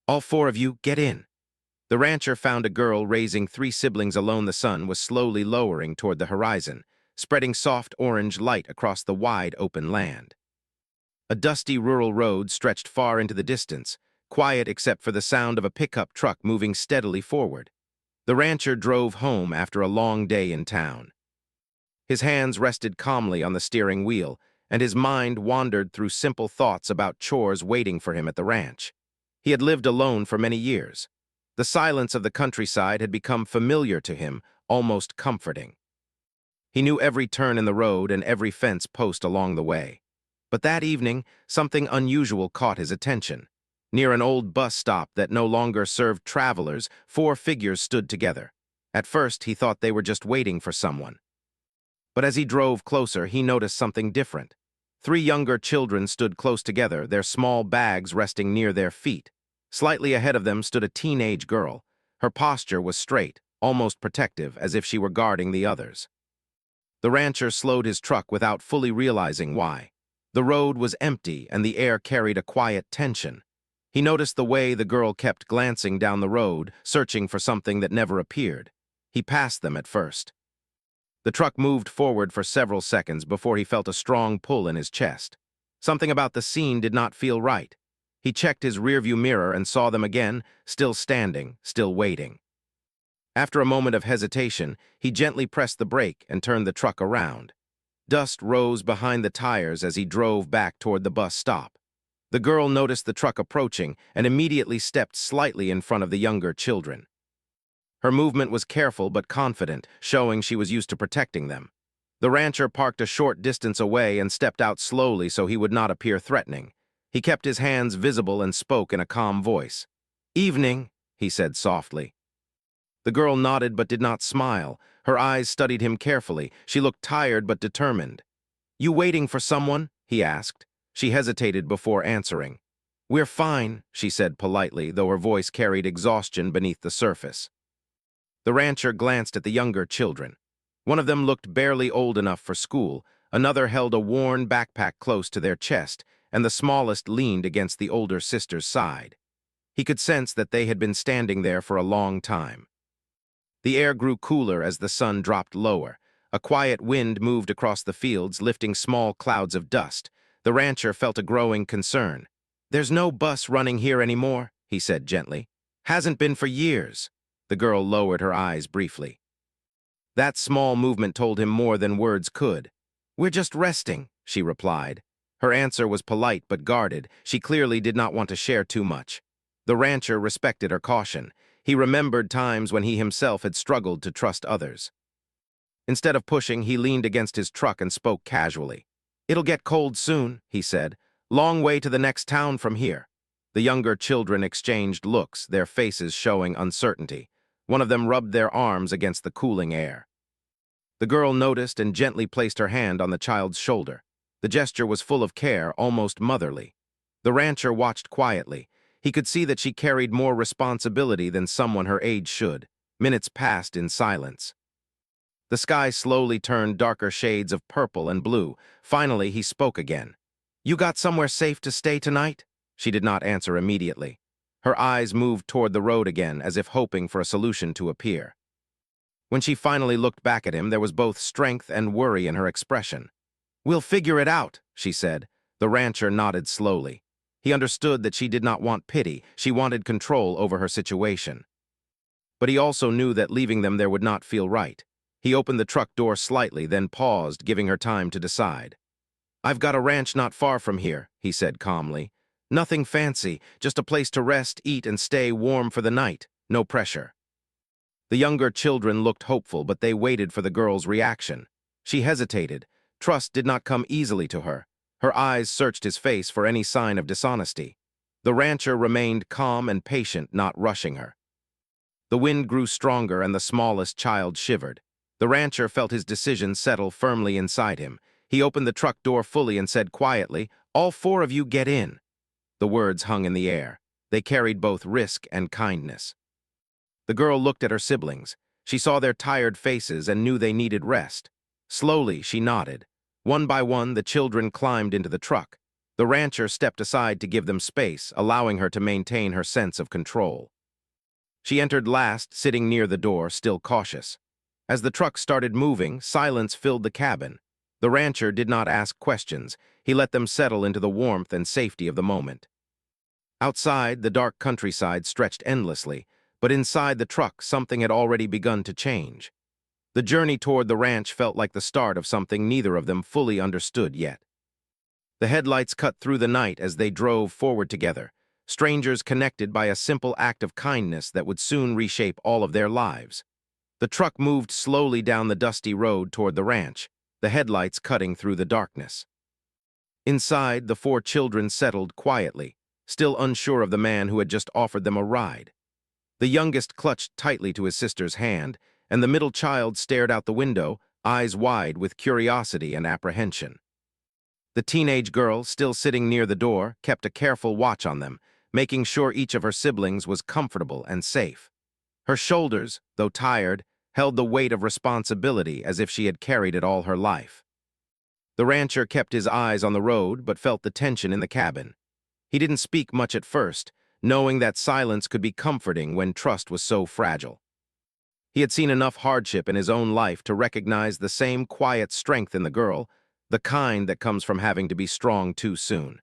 All four of you, get in." The rancher found a girl raising three siblings alone. The sun was slowly lowering toward the horizon, spreading soft orange light across the wide open land. A dusty rural road stretched far into the distance, quiet except for the sound of a pickup truck moving steadily forward. The rancher drove home after a long day in town. His hands rested calmly on the steering wheel, and his mind wandered through simple thoughts about chores waiting for him at the ranch. He had lived alone for many years. The silence of the countryside had become familiar to him, almost comforting. He knew every turn in the road and every fence post along the way. But that evening, something unusual caught his attention. Near an old bus stop that no longer served travelers, four figures stood together. At first, he thought they were just waiting for someone. But as he drove closer, he noticed something different. Three younger children stood close together, their small bags resting near their feet. Slightly ahead of them stood a teenage girl. Her posture was straight, almost protective, as if she were guarding the others. The rancher slowed his truck without fully realizing why. The road was empty, and the air carried a quiet tension. He noticed the way the girl kept glancing down the road, searching for something that never appeared. He passed them at first. The truck moved forward for several seconds before he felt a strong pull in his chest. Something about the scene did not feel right. He checked his rearview mirror and saw them again, still standing, still waiting. After a moment of hesitation, he gently pressed the brake and turned the truck around. Dust rose behind the tires as he drove back toward the bus stop. The girl noticed the truck approaching and immediately stepped slightly in front of the younger children. Her movement was careful but confident, showing she was used to protecting them. The rancher parked a short distance away and stepped out slowly so he would not appear threatening. He kept his hands visible and spoke in a calm voice. "Evening," he said softly. The girl nodded but did not smile. Her eyes studied him carefully. She looked tired but determined. "You waiting for someone?" he asked. She hesitated before answering. "We're fine," she said politely, though her voice carried exhaustion beneath the surface. The rancher glanced at the younger children. One of them looked barely old enough for school, another held a worn backpack close to their chest, and the smallest leaned against the older sister's side. He could sense that they had been standing there for a long time. The air grew cooler as the sun dropped lower. A quiet wind moved across the fields, lifting small clouds of dust. The rancher felt a growing concern. "There's no bus running here anymore," he said gently. "Hasn't been for years." The girl lowered her eyes briefly. That small movement told him more than words could. "We're just resting," she replied. Her answer was polite but guarded. She clearly did not want to share too much. The rancher respected her caution. He remembered times when he himself had struggled to trust others. Instead of pushing, he leaned against his truck and spoke casually. "It'll get cold soon," he said. "Long way to the next town from here." The younger children exchanged looks, their faces showing uncertainty. One of them rubbed their arms against the cooling air. The girl noticed and gently placed her hand on the child's shoulder. The gesture was full of care, almost motherly. The rancher watched quietly. He could see that she carried more responsibility than someone her age should. Minutes passed in silence. The sky slowly turned darker shades of purple and blue. Finally, he spoke again. "You got somewhere safe to stay tonight?" She did not answer immediately. Her eyes moved toward the road again, as if hoping for a solution to appear. When she finally looked back at him, there was both strength and worry in her expression. "We'll figure it out," she said. The rancher nodded slowly. He understood that she did not want pity. She wanted control over her situation. But he also knew that leaving them there would not feel right. He opened the truck door slightly, then paused, giving her time to decide. "I've got a ranch not far from here," he said calmly. "Nothing fancy, just a place to rest, eat, and stay warm for the night. No pressure." The younger children looked hopeful, but they waited for the girl's reaction. She hesitated. Trust did not come easily to her. Her eyes searched his face for any sign of dishonesty. The rancher remained calm and patient, not rushing her. The wind grew stronger and the smallest child shivered. The rancher felt his decision settle firmly inside him. He opened the truck door fully and said quietly, "All four of you get in." The words hung in the air. They carried both risk and kindness. The girl looked at her siblings. She saw their tired faces and knew they needed rest. Slowly, she nodded. One by one, the children climbed into the truck. The rancher stepped aside to give them space, allowing her to maintain her sense of control. She entered last, sitting near the door, still cautious. As the truck started moving, silence filled the cabin. The rancher did not ask questions. He let them settle into the warmth and safety of the moment. Outside, the dark countryside stretched endlessly, but inside the truck, something had already begun to change. The journey toward the ranch felt like the start of something neither of them fully understood yet. The headlights cut through the night as they drove forward together, strangers connected by a simple act of kindness that would soon reshape all of their lives. The truck moved slowly down the dusty road toward the ranch, the headlights cutting through the darkness. Inside, the four children settled quietly, still unsure of the man who had just offered them a ride. The youngest clutched tightly to his sister's hand, and the middle child stared out the window, eyes wide with curiosity and apprehension. The teenage girl, still sitting near the door, kept a careful watch on them, making sure each of her siblings was comfortable and safe. Her shoulders, though tired, held the weight of responsibility as if she had carried it all her life. The rancher kept his eyes on the road but felt the tension in the cabin. He didn't speak much at first, knowing that silence could be comforting when trust was so fragile. He had seen enough hardship in his own life to recognize the same quiet strength in the girl, the kind that comes from having to be strong too soon.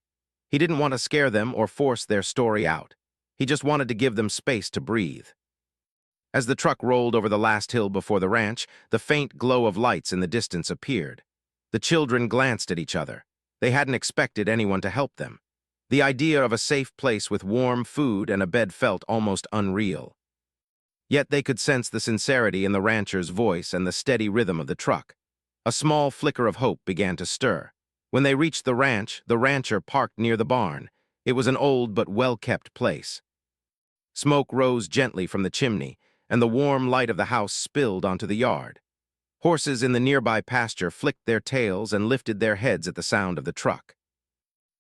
He didn't want to scare them or force their story out. He just wanted to give them space to breathe. As the truck rolled over the last hill before the ranch, the faint glow of lights in the distance appeared. The children glanced at each other. They hadn't expected anyone to help them. The idea of a safe place with warm food and a bed felt almost unreal. Yet they could sense the sincerity in the rancher's voice and the steady rhythm of the truck. A small flicker of hope began to stir. When they reached the ranch, the rancher parked near the barn. It was an old but well-kept place. Smoke rose gently from the chimney, and the warm light of the house spilled onto the yard. Horses in the nearby pasture flicked their tails and lifted their heads at the sound of the truck.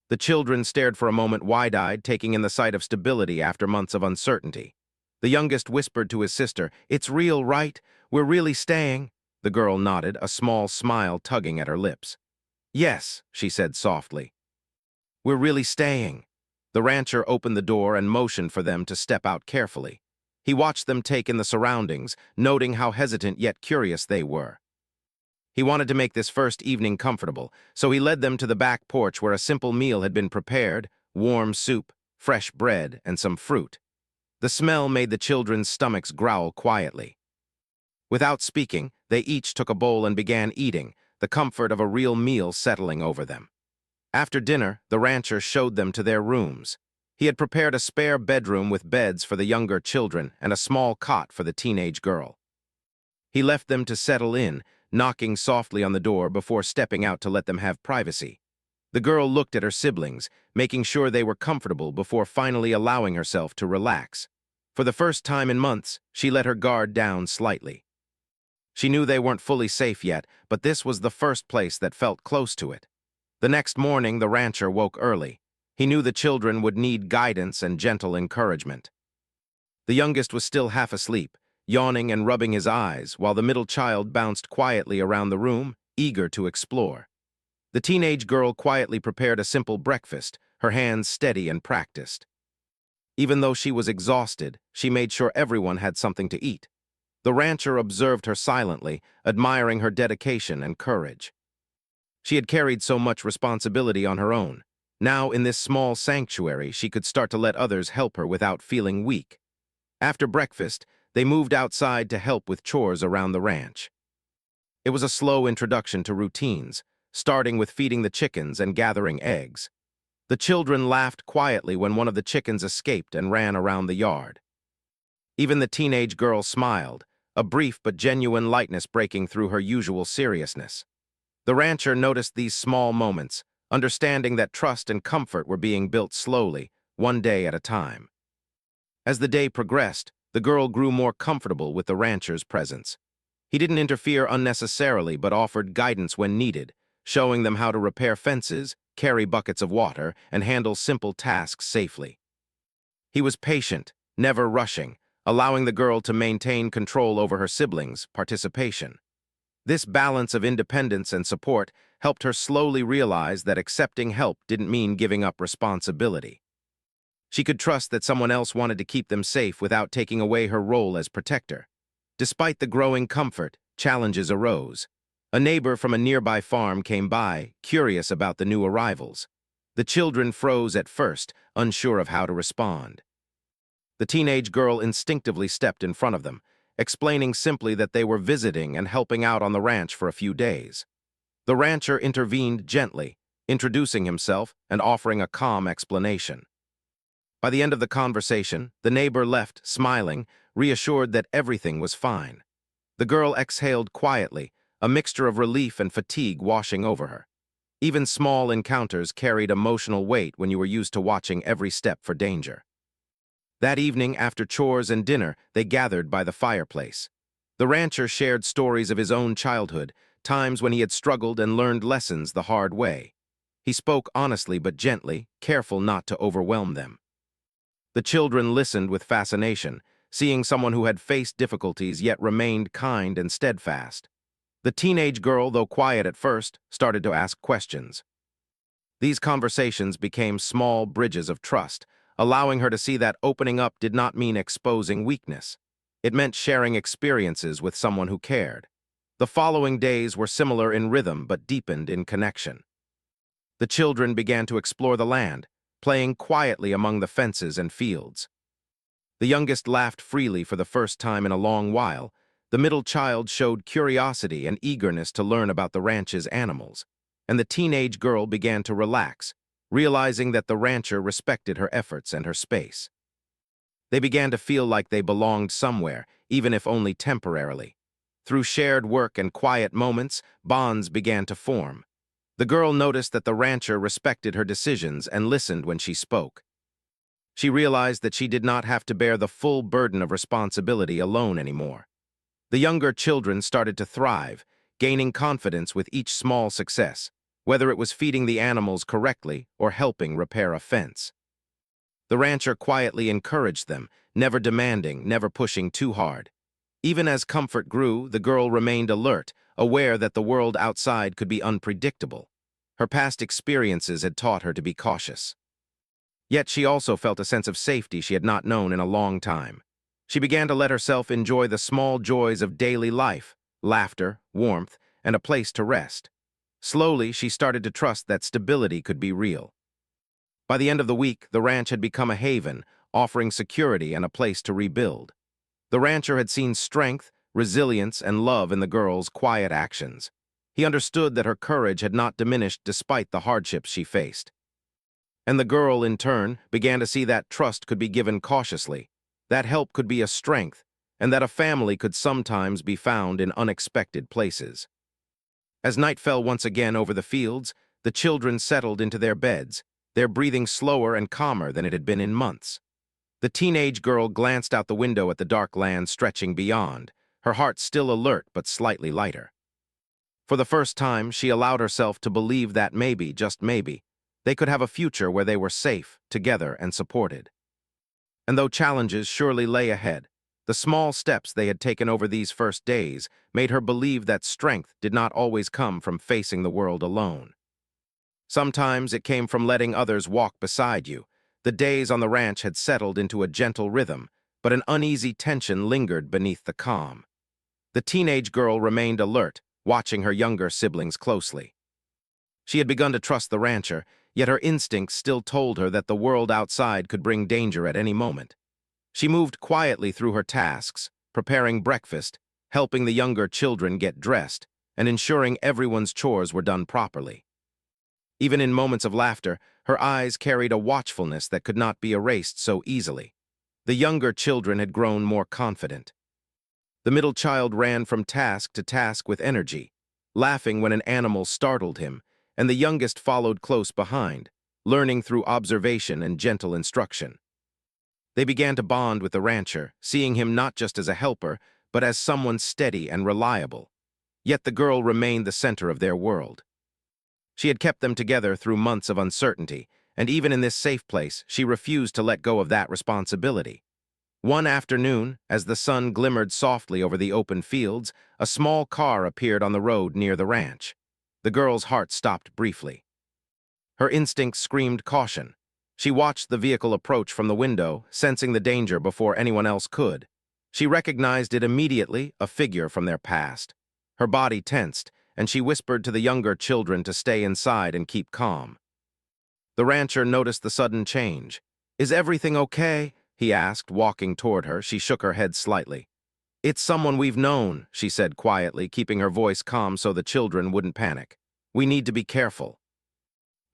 The children stared for a moment wide-eyed, taking in the sight of stability after months of uncertainty. The youngest whispered to his sister, "It's real, right? We're really staying?" The girl nodded, a small smile tugging at her lips. "Yes," she said softly. "We're really staying." The rancher opened the door and motioned for them to step out carefully. He watched them take in the surroundings, noting how hesitant yet curious they were. He wanted to make this first evening comfortable, so he led them to the back porch where a simple meal had been prepared, warm soup, fresh bread, and some fruit. The smell made the children's stomachs growl quietly. Without speaking, they each took a bowl and began eating, the comfort of a real meal settling over them. After dinner, the rancher showed them to their rooms. He had prepared a spare bedroom with beds for the younger children and a small cot for the teenage girl. He left them to settle in, knocking softly on the door before stepping out to let them have privacy. The girl looked at her siblings, making sure they were comfortable before finally allowing herself to relax. For the first time in months, she let her guard down slightly. She knew they weren't fully safe yet, but this was the first place that felt close to it. The next morning, the rancher woke early. He knew the children would need guidance and gentle encouragement. The youngest was still half asleep, yawning and rubbing his eyes, while the middle child bounced quietly around the room, eager to explore. The teenage girl quietly prepared a simple breakfast, her hands steady and practiced. Even though she was exhausted, she made sure everyone had something to eat. The rancher observed her silently, admiring her dedication and courage. She had carried so much responsibility on her own. Now, in this small sanctuary, she could start to let others help her without feeling weak. After breakfast, they moved outside to help with chores around the ranch. It was a slow introduction to routines, starting with feeding the chickens and gathering eggs. The children laughed quietly when one of the chickens escaped and ran around the yard. Even the teenage girl smiled, a brief but genuine lightness breaking through her usual seriousness. The rancher noticed these small moments, understanding that trust and comfort were being built slowly, one day at a time. As the day progressed, the girl grew more comfortable with the rancher's presence. He didn't interfere unnecessarily but offered guidance when needed, showing them how to repair fences, carry buckets of water, and handle simple tasks safely. He was patient, never rushing, allowing the girl to maintain control over her siblings' participation. This balance of independence and support helped her slowly realize that accepting help didn't mean giving up responsibility. She could trust that someone else wanted to keep them safe without taking away her role as protector. Despite the growing comfort, challenges arose. A neighbor from a nearby farm came by, curious about the new arrivals. The children froze at first, unsure of how to respond. The teenage girl instinctively stepped in front of them, explaining simply that they were visiting and helping out on the ranch for a few days. The rancher intervened gently, introducing himself and offering a calm explanation. By the end of the conversation, the neighbor left, smiling, reassured that everything was fine. The girl exhaled quietly, a mixture of relief and fatigue washing over her. Even small encounters carried emotional weight when you were used to watching every step for danger. That evening, after chores and dinner, they gathered by the fireplace. The rancher shared stories of his own childhood, times when he had struggled and learned lessons the hard way. He spoke honestly but gently, careful not to overwhelm them. The children listened with fascination, seeing someone who had faced difficulties yet remained kind and steadfast. The teenage girl, though quiet at first, started to ask questions. These conversations became small bridges of trust, allowing her to see that opening up did not mean exposing weakness. It meant sharing experiences with someone who cared. The following days were similar in rhythm but deepened in connection. The children began to explore the land, playing quietly among the fences and fields. The youngest laughed freely for the first time in a long while. The middle child showed curiosity and eagerness to learn about the ranch's animals, and the teenage girl began to relax, realizing that the rancher respected her efforts and her space. They began to feel like they belonged somewhere, even if only temporarily. Through shared work and quiet moments, bonds began to form. The girl noticed that the rancher respected her decisions and listened when she spoke. She realized that she did not have to bear the full burden of responsibility alone anymore. The younger children started to thrive, gaining confidence with each small success, whether it was feeding the animals correctly or helping repair a fence. The rancher quietly encouraged them, never demanding, never pushing too hard. Even as comfort grew, the girl remained alert, aware that the world outside could be unpredictable. Her past experiences had taught her to be cautious. Yet she also felt a sense of safety she had not known in a long time. She began to let herself enjoy the small joys of daily life, laughter, warmth, and a place to rest. Slowly, she started to trust that stability could be real. By the end of the week, the ranch had become a haven, offering security and a place to rebuild. The rancher had seen strength, resilience, and love in the girl's quiet actions. He understood that her courage had not diminished despite the hardships she faced. And the girl, in turn, began to see that trust could be given cautiously, that help could be a strength, and that a family could sometimes be found in unexpected places. As night fell once again over the fields, the children settled into their beds, their breathing slower and calmer than it had been in months. The teenage girl glanced out the window at the dark land stretching beyond, her heart still alert but slightly lighter. For the first time, she allowed herself to believe that maybe, just maybe, they could have a future where they were safe, together, and supported. And though challenges surely lay ahead, the small steps they had taken over these first days made her believe that strength did not always come from facing the world alone. Sometimes it came from letting others walk beside you. The days on the ranch had settled into a gentle rhythm, but an uneasy tension lingered beneath the calm. The teenage girl remained alert, watching her younger siblings closely. She had begun to trust the rancher, yet her instincts still told her that the world outside could bring danger at any moment. She moved quietly through her tasks, preparing breakfast, helping the younger children get dressed, and ensuring everyone's chores were done properly. Even in moments of laughter, her eyes carried a watchfulness that could not be erased so easily. The younger children had grown more confident. The middle child ran from task to task with energy, laughing when an animal startled him, and the youngest followed close behind, learning through observation and gentle instruction. They began to bond with the rancher, seeing him not just as a helper, but as someone steady and reliable. Yet the girl remained the center of their world. She had kept them together through months of uncertainty, and even in this safe place, she refused to let go of that responsibility. One afternoon, as the sun glimmered softly over the open fields, a small car appeared on the road near the ranch. The girl's heart stopped briefly. Her instincts screamed caution. She watched the vehicle approach from the window, sensing the danger before anyone else could. She recognized it immediately, a figure from their past. Her body tensed, and she whispered to the younger children to stay inside and keep calm. The rancher noticed the sudden change. "Is everything okay?" he asked, walking toward her. She shook her head slightly. "It's someone we've known," she said quietly, keeping her voice calm so the children wouldn't panic. "We need to be careful."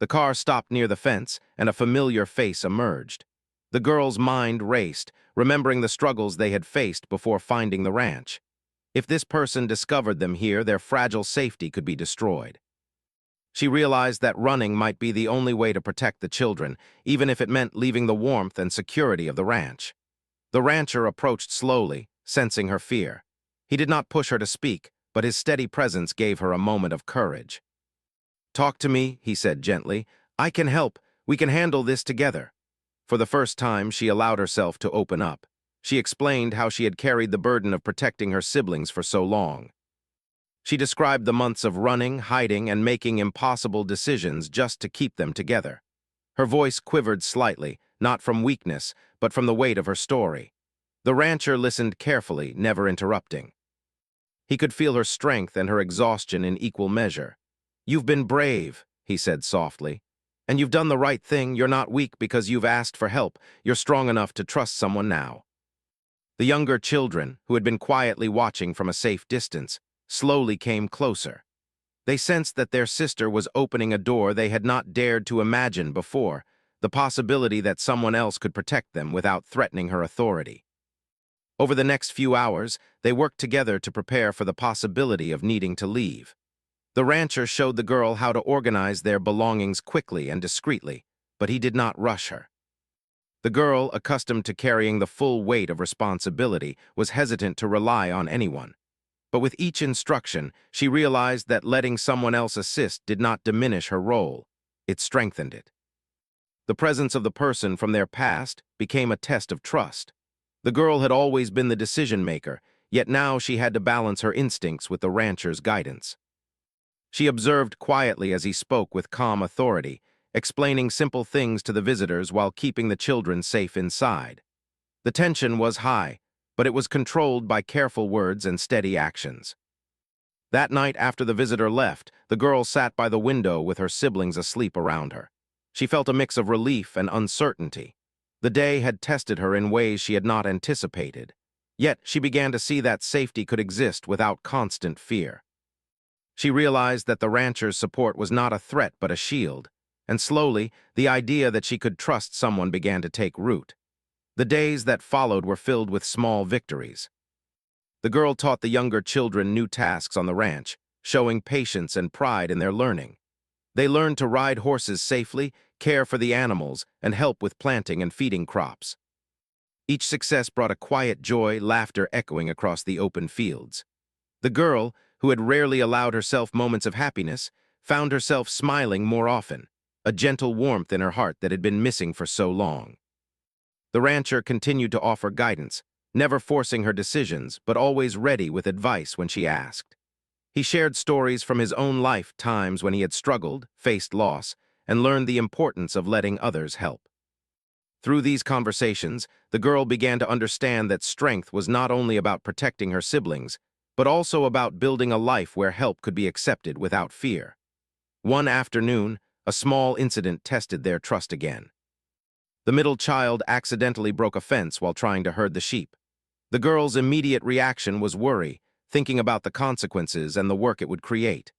The car stopped near the fence, and a familiar face emerged. The girl's mind raced, remembering the struggles they had faced before finding the ranch. If this person discovered them here, their fragile safety could be destroyed. She realized that running might be the only way to protect the children, even if it meant leaving the warmth and security of the ranch. The rancher approached slowly, sensing her fear. He did not push her to speak, but his steady presence gave her a moment of courage. "Talk to me," he said gently. "I can help. We can handle this together." For the first time, she allowed herself to open up. She explained how she had carried the burden of protecting her siblings for so long. She described the months of running, hiding, and making impossible decisions just to keep them together. Her voice quivered slightly, not from weakness, but from the weight of her story. The rancher listened carefully, never interrupting. He could feel her strength and her exhaustion in equal measure. "You've been brave," he said softly. "And you've done the right thing. You're not weak because you've asked for help. You're strong enough to trust someone now." The younger children, who had been quietly watching from a safe distance, slowly came closer. They sensed that their sister was opening a door they had not dared to imagine before, the possibility that someone else could protect them without threatening her authority. Over the next few hours, they worked together to prepare for the possibility of needing to leave. The rancher showed the girl how to organize their belongings quickly and discreetly, but he did not rush her. The girl, accustomed to carrying the full weight of responsibility, was hesitant to rely on anyone. But with each instruction, she realized that letting someone else assist did not diminish her role. It strengthened it. The presence of the person from their past became a test of trust. The girl had always been the decision-maker, yet now she had to balance her instincts with the rancher's guidance. She observed quietly as he spoke with calm authority, explaining simple things to the visitors while keeping the children safe inside. The tension was high, but it was controlled by careful words and steady actions. That night after the visitor left, the girl sat by the window with her siblings asleep around her. She felt a mix of relief and uncertainty. The day had tested her in ways she had not anticipated. Yet she began to see that safety could exist without constant fear. She realized that the rancher's support was not a threat but a shield, and slowly, the idea that she could trust someone began to take root. The days that followed were filled with small victories. The girl taught the younger children new tasks on the ranch, showing patience and pride in their learning. They learned to ride horses safely, care for the animals, and help with planting and feeding crops. Each success brought a quiet joy, laughter echoing across the open fields. The girl, who had rarely allowed herself moments of happiness, found herself smiling more often, a gentle warmth in her heart that had been missing for so long. The rancher continued to offer guidance, never forcing her decisions, but always ready with advice when she asked. He shared stories from his own life, times when he had struggled, faced loss, and learned the importance of letting others help. Through these conversations, the girl began to understand that strength was not only about protecting her siblings, but also about building a life where help could be accepted without fear. One afternoon, a small incident tested their trust again. The middle child accidentally broke a fence while trying to herd the sheep. The girl's immediate reaction was worry, thinking about the consequences and the work it would create.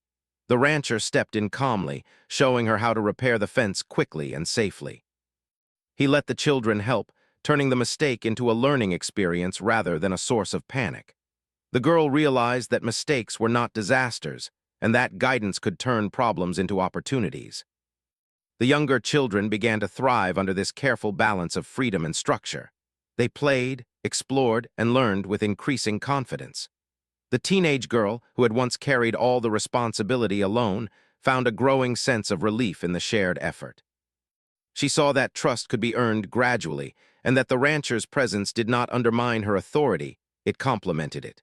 The rancher stepped in calmly, showing her how to repair the fence quickly and safely. He let the children help, turning the mistake into a learning experience rather than a source of panic. The girl realized that mistakes were not disasters, and that guidance could turn problems into opportunities. The younger children began to thrive under this careful balance of freedom and structure. They played, explored, and learned with increasing confidence. The teenage girl, who had once carried all the responsibility alone, found a growing sense of relief in the shared effort. She saw that trust could be earned gradually, and that the rancher's presence did not undermine her authority, it complemented it.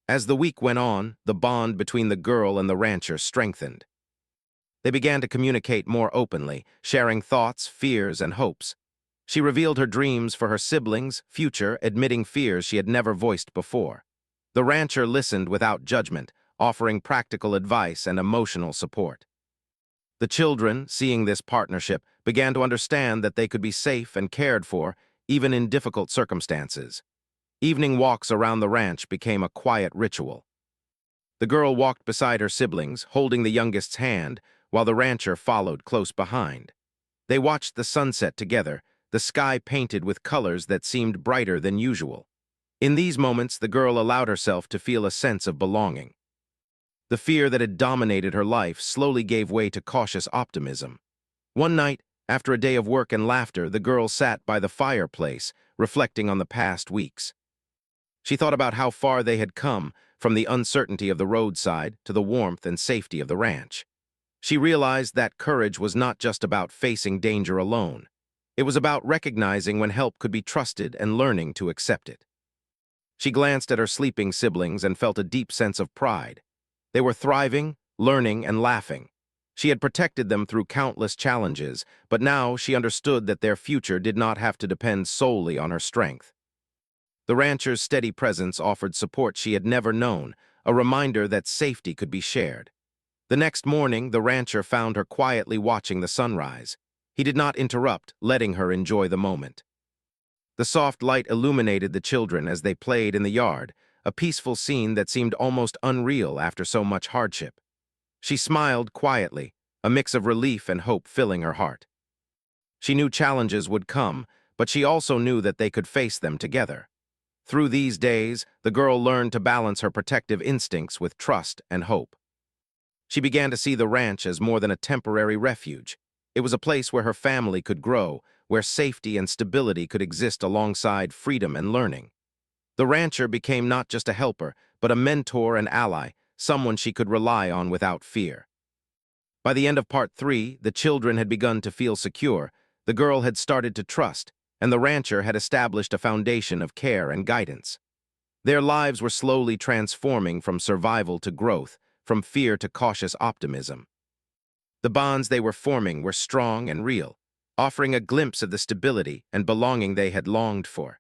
As the week went on, the bond between the girl and the rancher strengthened. They began to communicate more openly, sharing thoughts, fears, and hopes. She revealed her dreams for her siblings' future, admitting fears she had never voiced before. The rancher listened without judgment, offering practical advice and emotional support. The children, seeing this partnership, began to understand that they could be safe and cared for, even in difficult circumstances. Evening walks around the ranch became a quiet ritual. The girl walked beside her siblings, holding the youngest's hand, while the rancher followed close behind. They watched the sunset together, the sky painted with colors that seemed brighter than usual. In these moments, the girl allowed herself to feel a sense of belonging. The fear that had dominated her life slowly gave way to cautious optimism. One night, after a day of work and laughter, the girl sat by the fireplace, reflecting on the past weeks. She thought about how far they had come, from the uncertainty of the roadside to the warmth and safety of the ranch. She realized that courage was not just about facing danger alone. It was about recognizing when help could be trusted and learning to accept it. She glanced at her sleeping siblings and felt a deep sense of pride. They were thriving, learning, and laughing. She had protected them through countless challenges, but now she understood that their future did not have to depend solely on her strength. The rancher's steady presence offered support she had never known, a reminder that safety could be shared. The next morning, the rancher found her quietly watching the sunrise. He did not interrupt, letting her enjoy the moment. The soft light illuminated the children as they played in the yard, a peaceful scene that seemed almost unreal after so much hardship. She smiled quietly, a mix of relief and hope filling her heart. She knew challenges would come, but she also knew that they could face them together. Through these days, the girl learned to balance her protective instincts with trust and hope. She began to see the ranch as more than a temporary refuge. It was a place where her family could grow, where safety and stability could exist alongside freedom and learning. The rancher became not just a helper, but a mentor and ally, someone she could rely on without fear. By the end of part 3, the children had begun to feel secure, the girl had started to trust, and the rancher had established a foundation of care and guidance. Their lives were slowly transforming from survival to growth, from fear to cautious optimism. The bonds they were forming were strong and real, offering a glimpse of the stability and belonging they had longed for.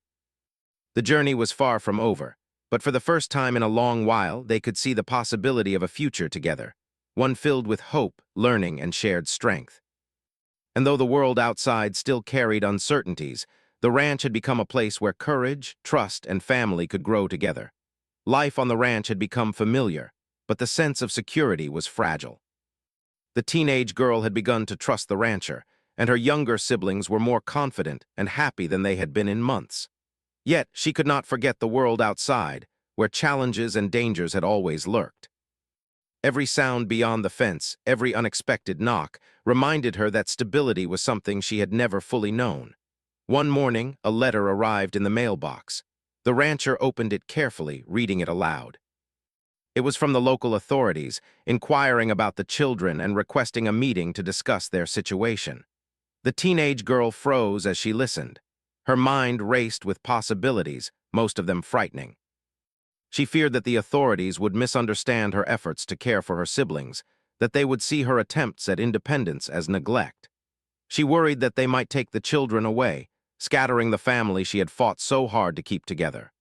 The journey was far from over, but for the first time in a long while, they could see the possibility of a future together, one filled with hope, learning, and shared strength. And though the world outside still carried uncertainties, the ranch had become a place where courage, trust, and family could grow together. Life on the ranch had become familiar, but the sense of security was fragile. The teenage girl had begun to trust the rancher, and her younger siblings were more confident and happy than they had been in months. Yet, she could not forget the world outside, where challenges and dangers had always lurked. Every sound beyond the fence, every unexpected knock, reminded her that stability was something she had never fully known. One morning, a letter arrived in the mailbox. The rancher opened it carefully, reading it aloud. It was from the local authorities, inquiring about the children and requesting a meeting to discuss their situation. The teenage girl froze as she listened. Her mind raced with possibilities, most of them frightening. She feared that the authorities would misunderstand her efforts to care for her siblings, that they would see her attempts at independence as neglect. She worried that they might take the children away, scattering the family she had fought so hard to keep together.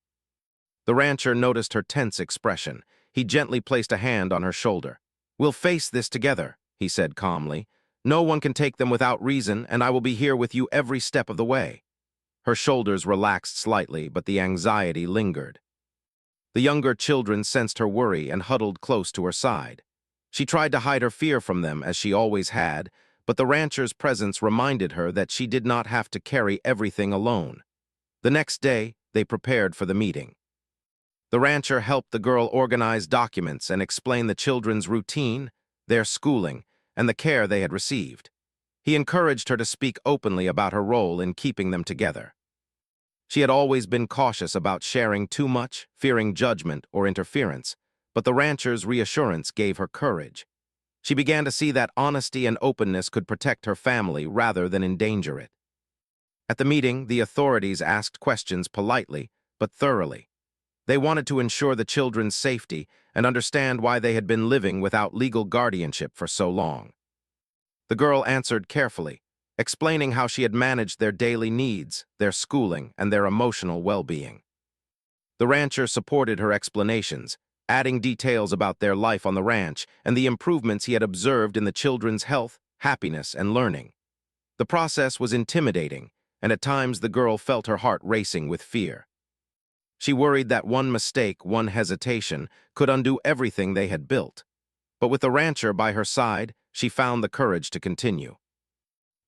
The rancher noticed her tense expression. He gently placed a hand on her shoulder. "We'll face this together," he said calmly. "No one can take them without reason, and I will be here with you every step of the way." Her shoulders relaxed slightly, but the anxiety lingered. The younger children sensed her worry and huddled close to her side. She tried to hide her fear from them, as she always had, but the rancher's presence reminded her that she did not have to carry everything alone. The next day, they prepared for the meeting. The rancher helped the girl organize documents and explain the children's routine, their schooling, and the care they had received. He encouraged her to speak openly about her role in keeping them together. She had always been cautious about sharing too much, fearing judgment or interference, but the rancher's reassurance gave her courage. She began to see that honesty and openness could protect her family rather than endanger it. At the meeting, the authorities asked questions politely, but thoroughly. They wanted to ensure the children's safety and understand why they had been living without legal guardianship for so long. The girl answered carefully, explaining how she had managed their daily needs, their schooling, and their emotional well-being. The rancher supported her explanations, adding details about their life on the ranch and the improvements he had observed in the children's health, happiness, and learning. The process was intimidating, and at times the girl felt her heart racing with fear. She worried that one mistake, one hesitation, could undo everything they had built. But with the rancher by her side, she found the courage to continue.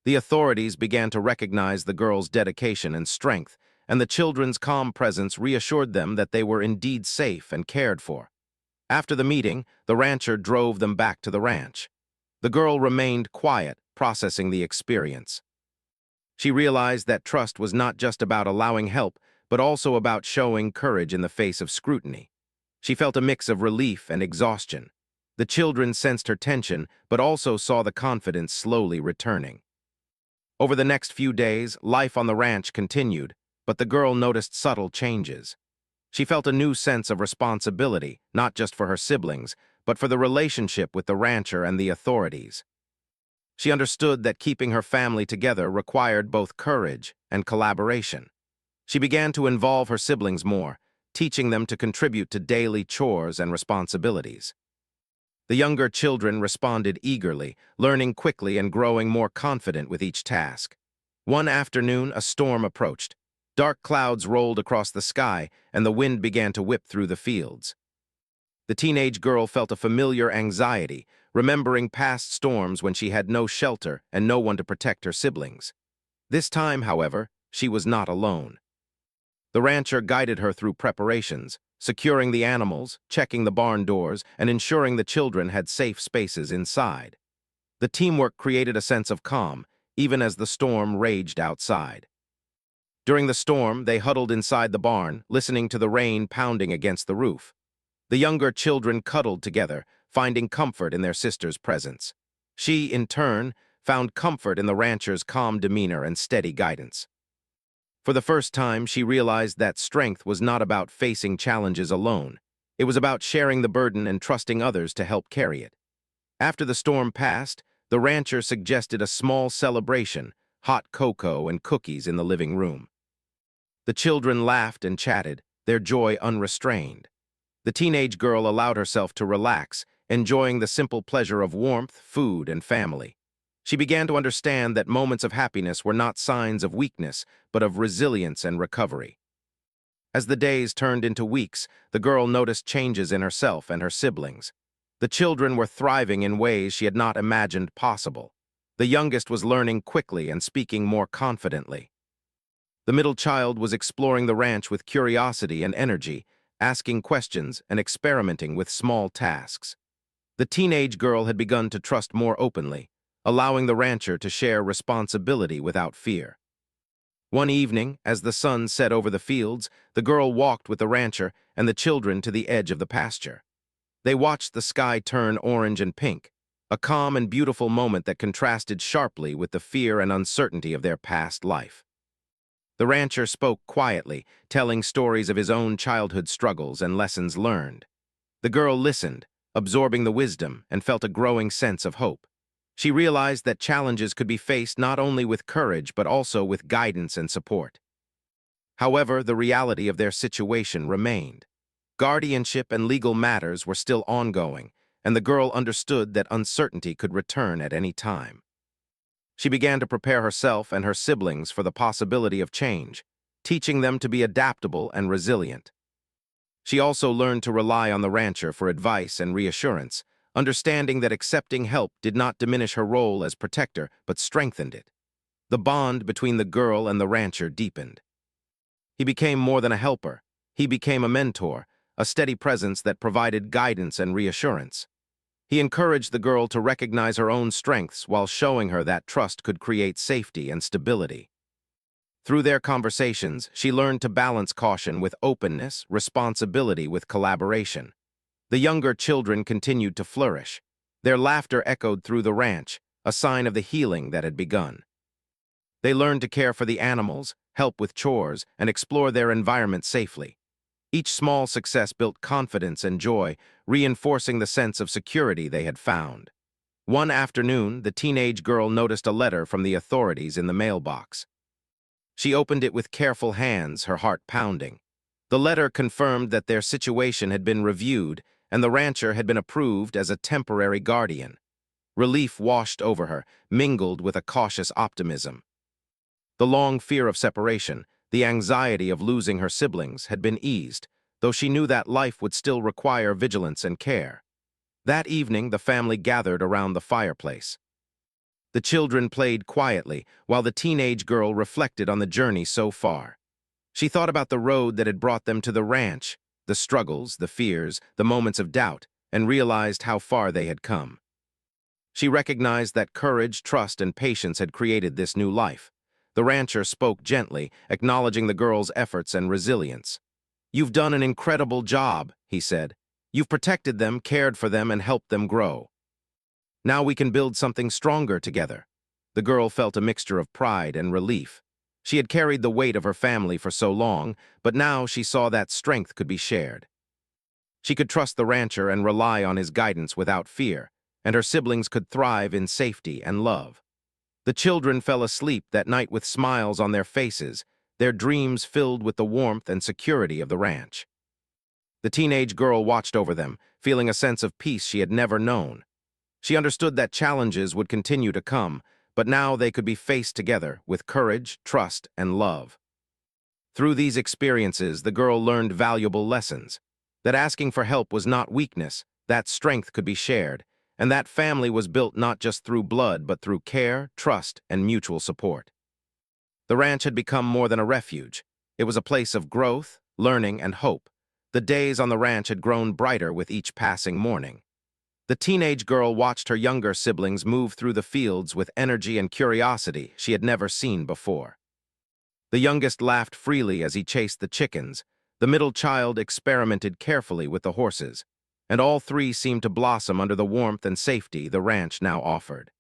The authorities began to recognize the girl's dedication and strength, and the children's calm presence reassured them that they were indeed safe and cared for. After the meeting, the rancher drove them back to the ranch. The girl remained quiet, processing the experience. She realized that trust was not just about allowing help, but also about showing courage in the face of scrutiny. She felt a mix of relief and exhaustion. The children sensed her tension, but also saw the confidence slowly returning. Over the next few days, life on the ranch continued, but the girl noticed subtle changes. She felt a new sense of responsibility, not just for her siblings, but for the relationship with the rancher and the authorities. She understood that keeping her family together required both courage and collaboration. She began to involve her siblings more, teaching them to contribute to daily chores and responsibilities. The younger children responded eagerly, learning quickly and growing more confident with each task. One afternoon, a storm approached. Dark clouds rolled across the sky, and the wind began to whip through the fields. The teenage girl felt a familiar anxiety, remembering past storms when she had no shelter and no one to protect her siblings. This time, however, she was not alone. The rancher guided her through preparations, securing the animals, checking the barn doors, and ensuring the children had safe spaces inside. The teamwork created a sense of calm, even as the storm raged outside. During the storm, they huddled inside the barn, listening to the rain pounding against the roof. The younger children cuddled together, finding comfort in their sister's presence. She, in turn, found comfort in the rancher's calm demeanor and steady guidance. For the first time, she realized that strength was not about facing challenges alone. It was about sharing the burden and trusting others to help carry it. After the storm passed, the rancher suggested a small celebration, hot cocoa and cookies in the living room. The children laughed and chatted, their joy unrestrained. The teenage girl allowed herself to relax, enjoying the simple pleasure of warmth, food, and family. She began to understand that moments of happiness were not signs of weakness, but of resilience and recovery. As the days turned into weeks, the girl noticed changes in herself and her siblings. The children were thriving in ways she had not imagined possible. The youngest was learning quickly and speaking more confidently. The middle child was exploring the ranch with curiosity and energy, asking questions and experimenting with small tasks. The teenage girl had begun to trust more openly, allowing the rancher to share responsibility without fear. One evening, as the sun set over the fields, the girl walked with the rancher and the children to the edge of the pasture. They watched the sky turn orange and pink, a calm and beautiful moment that contrasted sharply with the fear and uncertainty of their past life. The rancher spoke quietly, telling stories of his own childhood struggles and lessons learned. The girl listened, absorbing the wisdom, and felt a growing sense of hope. She realized that challenges could be faced not only with courage but also with guidance and support. However, the reality of their situation remained. Guardianship and legal matters were still ongoing, and the girl understood that uncertainty could return at any time. She began to prepare herself and her siblings for the possibility of change, teaching them to be adaptable and resilient. She also learned to rely on the rancher for advice and reassurance, understanding that accepting help did not diminish her role as protector but strengthened it. The bond between the girl and the rancher deepened. He became more than a helper. He became a mentor, a steady presence that provided guidance and reassurance. He encouraged the girl to recognize her own strengths while showing her that trust could create safety and stability. Through their conversations, she learned to balance caution with openness, responsibility with collaboration. The younger children continued to flourish. Their laughter echoed through the ranch, a sign of the healing that had begun. They learned to care for the animals, help with chores, and explore their environment safely. Each small success built confidence and joy, reinforcing the sense of security they had found. One afternoon, the teenage girl noticed a letter from the authorities in the mailbox. She opened it with careful hands, her heart pounding. The letter confirmed that their situation had been reviewed and the rancher had been approved as a temporary guardian. Relief washed over her, mingled with a cautious optimism. The long fear of separation, the anxiety of losing her siblings, had been eased, though she knew that life would still require vigilance and care. That evening, the family gathered around the fireplace. The children played quietly, while the teenage girl reflected on the journey so far. She thought about the road that had brought them to the ranch, the struggles, the fears, the moments of doubt, and realized how far they had come. She recognized that courage, trust, and patience had created this new life. The rancher spoke gently, acknowledging the girl's efforts and resilience. "You've done an incredible job," he said. "You've protected them, cared for them, and helped them grow. Now we can build something stronger together." The girl felt a mixture of pride and relief. She had carried the weight of her family for so long, but now she saw that strength could be shared. She could trust the rancher and rely on his guidance without fear, and her siblings could thrive in safety and love. The children fell asleep that night with smiles on their faces, their dreams filled with the warmth and security of the ranch. The teenage girl watched over them, feeling a sense of peace she had never known. She understood that challenges would continue to come, but now they could be faced together with courage, trust, and love. Through these experiences, the girl learned valuable lessons. That asking for help was not weakness, that strength could be shared, and that family was built not just through blood but through care, trust, and mutual support. The ranch had become more than a refuge. It was a place of growth, learning, and hope. The days on the ranch had grown brighter with each passing morning. The teenage girl watched her younger siblings move through the fields with energy and curiosity she had never seen before. The youngest laughed freely as he chased the chickens. The middle child experimented carefully with the horses, and all three seemed to blossom under the warmth and safety the ranch now offered.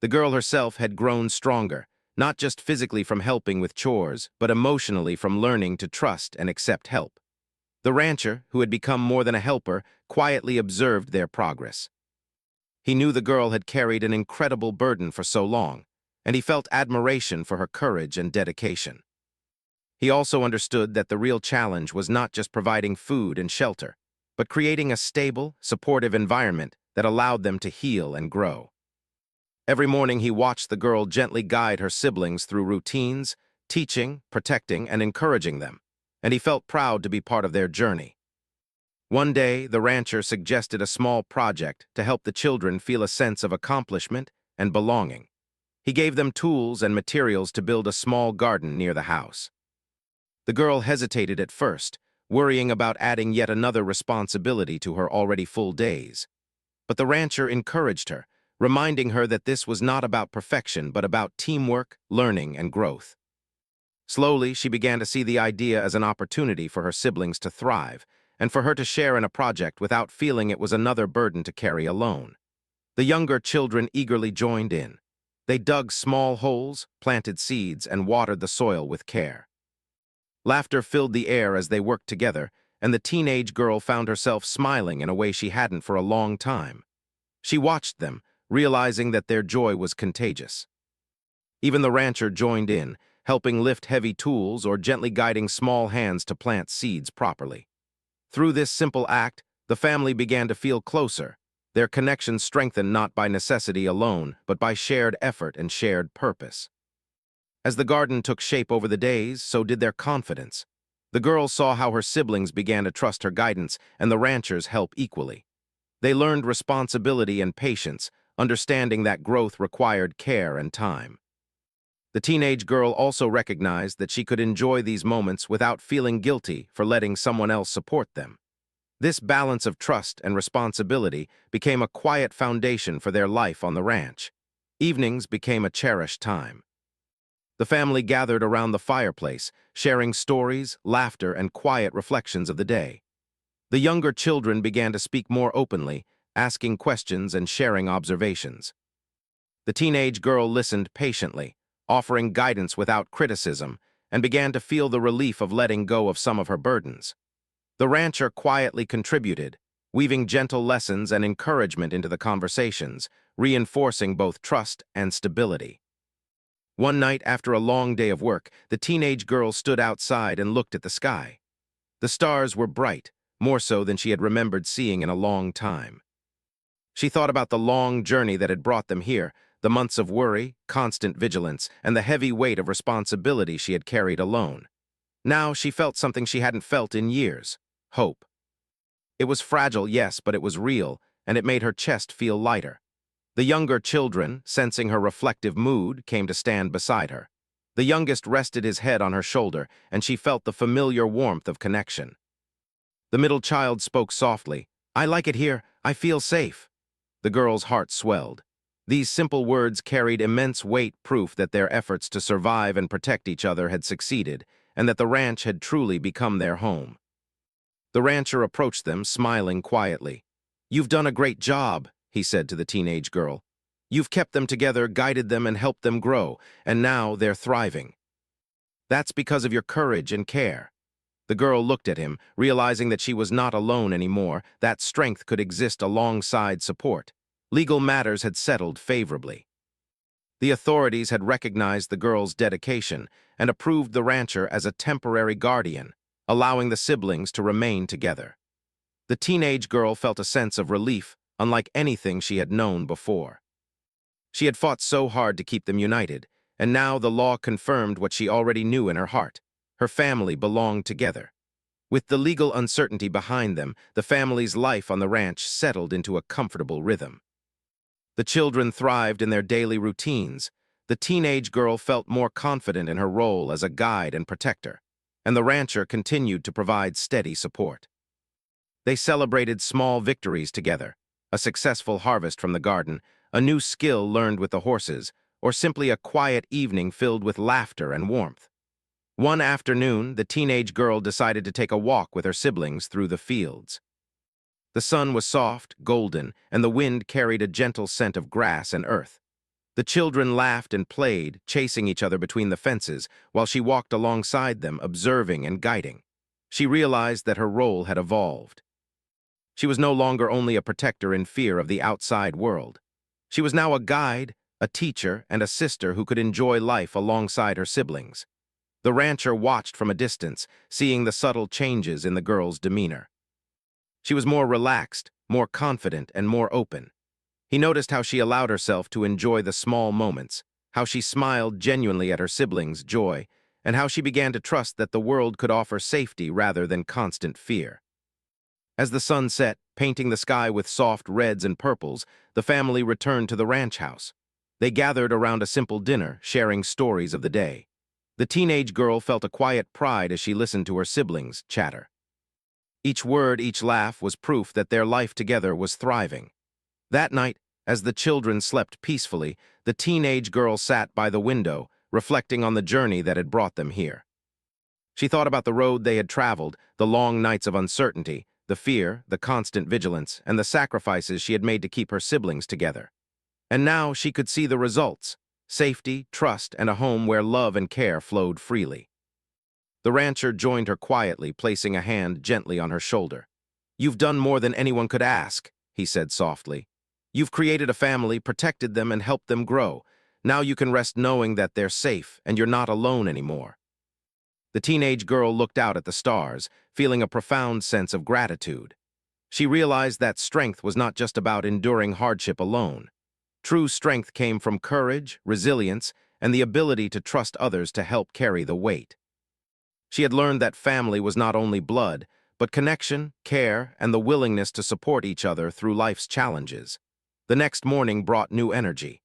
The girl herself had grown stronger, not just physically from helping with chores, but emotionally from learning to trust and accept help. The rancher, who had become more than a helper, quietly observed their progress. He knew the girl had carried an incredible burden for so long, and he felt admiration for her courage and dedication. He also understood that the real challenge was not just providing food and shelter, but creating a stable, supportive environment that allowed them to heal and grow. Every morning he watched the girl gently guide her siblings through routines, teaching, protecting, and encouraging them, and he felt proud to be part of their journey. One day, the rancher suggested a small project to help the children feel a sense of accomplishment and belonging. He gave them tools and materials to build a small garden near the house. The girl hesitated at first, worrying about adding yet another responsibility to her already full days. But the rancher encouraged her, reminding her that this was not about perfection but about teamwork, learning, and growth. Slowly, she began to see the idea as an opportunity for her siblings to thrive, and for her to share in a project without feeling it was another burden to carry alone. The younger children eagerly joined in. They dug small holes, planted seeds, and watered the soil with care. Laughter filled the air as they worked together, and the teenage girl found herself smiling in a way she hadn't for a long time. She watched them, realizing that their joy was contagious. Even the rancher joined in, helping lift heavy tools or gently guiding small hands to plant seeds properly. Through this simple act, the family began to feel closer, their connection strengthened not by necessity alone, but by shared effort and shared purpose. As the garden took shape over the days, so did their confidence. The girl saw how her siblings began to trust her guidance and the rancher's help equally. They learned responsibility and patience, understanding that growth required care and time. The teenage girl also recognized that she could enjoy these moments without feeling guilty for letting someone else support them. This balance of trust and responsibility became a quiet foundation for their life on the ranch. Evenings became a cherished time. The family gathered around the fireplace, sharing stories, laughter, and quiet reflections of the day. The younger children began to speak more openly, asking questions and sharing observations. The teenage girl listened patiently, offering guidance without criticism, and began to feel the relief of letting go of some of her burdens. The rancher quietly contributed, weaving gentle lessons and encouragement into the conversations, reinforcing both trust and stability. One night after a long day of work, the teenage girl stood outside and looked at the sky. The stars were bright, more so than she had remembered seeing in a long time. She thought about the long journey that had brought them here, the months of worry, constant vigilance, and the heavy weight of responsibility she had carried alone. Now she felt something she hadn't felt in years: hope. It was fragile, yes, but it was real, and it made her chest feel lighter. The younger children, sensing her reflective mood, came to stand beside her. The youngest rested his head on her shoulder, and she felt the familiar warmth of connection. The middle child spoke softly. "I like it here. I feel safe." The girl's heart swelled. These simple words carried immense weight, proof that their efforts to survive and protect each other had succeeded, and that the ranch had truly become their home. The rancher approached them, smiling quietly. "You've done a great job," he said to the teenage girl. "You've kept them together, guided them, and helped them grow, and now they're thriving. That's because of your courage and care." The girl looked at him, realizing that she was not alone anymore, that strength could exist alongside support. Legal matters had settled favorably. The authorities had recognized the girl's dedication and approved the rancher as a temporary guardian, allowing the siblings to remain together. The teenage girl felt a sense of relief, unlike anything she had known before. She had fought so hard to keep them united, and now the law confirmed what she already knew in her heart: her family belonged together. With the legal uncertainty behind them, the family's life on the ranch settled into a comfortable rhythm. The children thrived in their daily routines. The teenage girl felt more confident in her role as a guide and protector, and the rancher continued to provide steady support. They celebrated small victories together: a successful harvest from the garden, a new skill learned with the horses, or simply a quiet evening filled with laughter and warmth. One afternoon, the teenage girl decided to take a walk with her siblings through the fields. The sun was soft, golden, and the wind carried a gentle scent of grass and earth. The children laughed and played, chasing each other between the fences, while she walked alongside them, observing and guiding. She realized that her role had evolved. She was no longer only a protector in fear of the outside world. She was now a guide, a teacher, and a sister who could enjoy life alongside her siblings. The rancher watched from a distance, seeing the subtle changes in the girl's demeanor. She was more relaxed, more confident, and more open. He noticed how she allowed herself to enjoy the small moments, how she smiled genuinely at her siblings' joy, and how she began to trust that the world could offer safety rather than constant fear. As the sun set, painting the sky with soft reds and purples, the family returned to the ranch house. They gathered around a simple dinner, sharing stories of the day. The teenage girl felt a quiet pride as she listened to her siblings chatter. Each word, each laugh was proof that their life together was thriving. That night, as the children slept peacefully, the teenage girl sat by the window, reflecting on the journey that had brought them here. She thought about the road they had traveled, the long nights of uncertainty, the fear, the constant vigilance, and the sacrifices she had made to keep her siblings together. And now she could see the results: safety, trust, and a home where love and care flowed freely. The rancher joined her quietly, placing a hand gently on her shoulder. "You've done more than anyone could ask," he said softly. "You've created a family, protected them, and helped them grow. Now you can rest knowing that they're safe and you're not alone anymore." The teenage girl looked out at the stars, feeling a profound sense of gratitude. She realized that strength was not just about enduring hardship alone. True strength came from courage, resilience, and the ability to trust others to help carry the weight. She had learned that family was not only blood, but connection, care, and the willingness to support each other through life's challenges. The next morning brought new energy.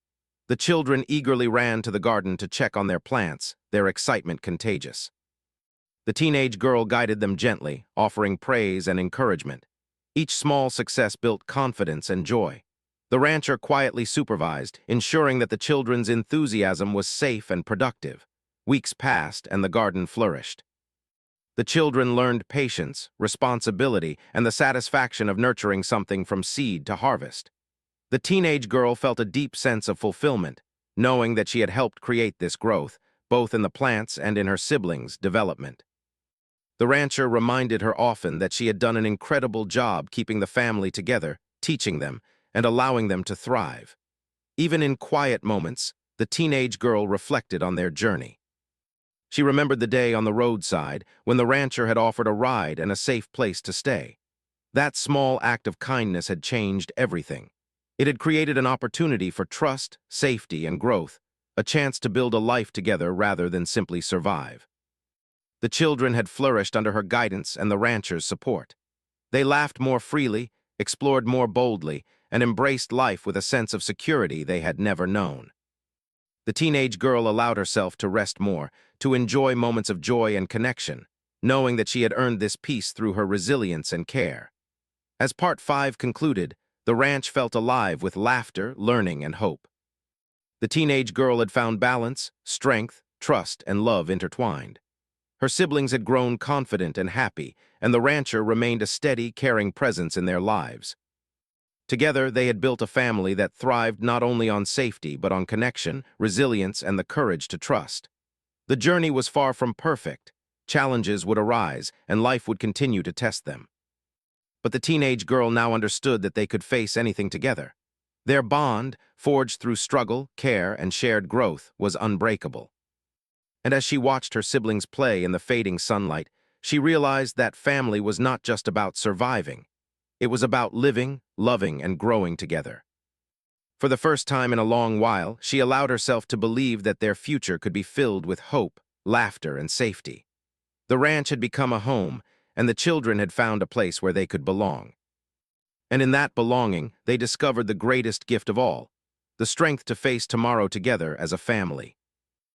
The children eagerly ran to the garden to check on their plants, their excitement contagious. The teenage girl guided them gently, offering praise and encouragement. Each small success built confidence and joy. The rancher quietly supervised, ensuring that the children's enthusiasm was safe and productive. Weeks passed, and the garden flourished. The children learned patience, responsibility, and the satisfaction of nurturing something from seed to harvest. The teenage girl felt a deep sense of fulfillment. knowing that she had helped create this growth, both in the plants and in her siblings' development. The rancher reminded her often that she had done an incredible job keeping the family together, teaching them, and allowing them to thrive. Even in quiet moments, the teenage girl reflected on their journey. She remembered the day on the roadside when the rancher had offered a ride and a safe place to stay. That small act of kindness had changed everything. It had created an opportunity for trust, safety, and growth, a chance to build a life together rather than simply survive. The children had flourished under her guidance and the rancher's support. They laughed more freely, explored more boldly, and embraced life with a sense of security they had never known. The teenage girl allowed herself to rest more, to enjoy moments of joy and connection, knowing that she had earned this peace through her resilience and care. As Part 5 concluded, the ranch felt alive with laughter, learning, and hope. The teenage girl had found balance, strength, trust, and love intertwined. Her siblings had grown confident and happy, and the rancher remained a steady, caring presence in their lives. Together, they had built a family that thrived not only on safety but on connection, resilience, and the courage to trust. The journey was far from perfect. Challenges would arise, and life would continue to test them. But the teenage girl now understood that they could face anything together. Their bond, forged through struggle, care, and shared growth, was unbreakable. And as she watched her siblings play in the fading sunlight, she realized that family was not just about surviving. It was about living, loving, and growing together. For the first time in a long while, she allowed herself to believe that their future could be filled with hope, laughter, and safety. The ranch had become a home, and the children had found a place where they could belong. And in that belonging, they discovered the greatest gift of all, the strength to face tomorrow together as a family.